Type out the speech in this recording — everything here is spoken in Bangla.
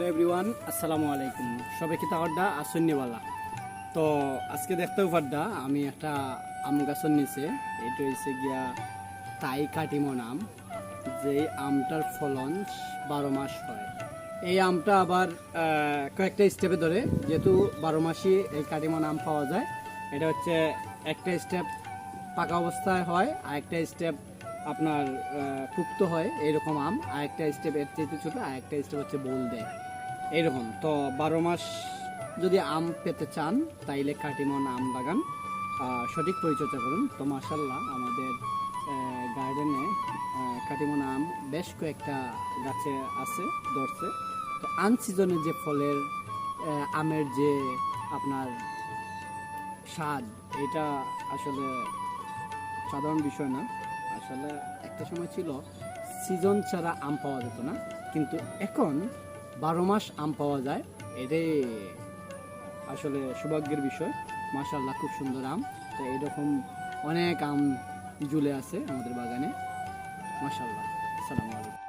হ্যালো এভরিওয়ান, আসসালামু আলাইকুম। সবাইকে তাওয়ারডা আসন্নিওয়ালা। তো আজকে দেখতেও পারডা আমি একটা আম গাছের নিচে, এটা হচ্ছে গিয়া তাই কাটিমন আম, যে আমটার ফলন 12 মাস হয়। এই আমটা আবার কয়েকটা স্টেপে ধরে, যেহেতু 12 মাসই এই কাটিমন আম পাওয়া যায়। এটা হচ্ছে একটা স্টেপ পাকা অবস্থায় হয়, আর একটা স্টেপ আপনার পুক্ত হয় এইরকম আম, আর একটা স্টেপ এর চেয়ে ছোটো, আর একটা স্টেপ হচ্ছে বোল দেয় এইরকম। তো 12 মাস যদি আম পেতে চান তাইলে কাটিমন আম লাগান, সঠিক পরিচর্যা করুন। তো মাশাল্লাহ আমাদের গার্ডেনে কাটিমন আম বেশ কয়েকটা গাছে আছে, ধরছে। তো আনসিজনে যে ফলের আমের যে আপনার স্বাদ, এটা আসলে সাধারণ বিষয় না। আসলে একটা সময় ছিল সিজন ছাড়া আম পাওয়া যেত না, কিন্তু এখন 12 মাস আম পাওয়া যায়। এটাই আসলে সৌভাগ্যের বিষয়। মাশাআল্লাহ, খুব সুন্দর আম। তো এরকম অনেক আম ঝুলে আছে আমাদের বাগানে। মাশাআল্লাহ। আসসালামু আলাইকুম।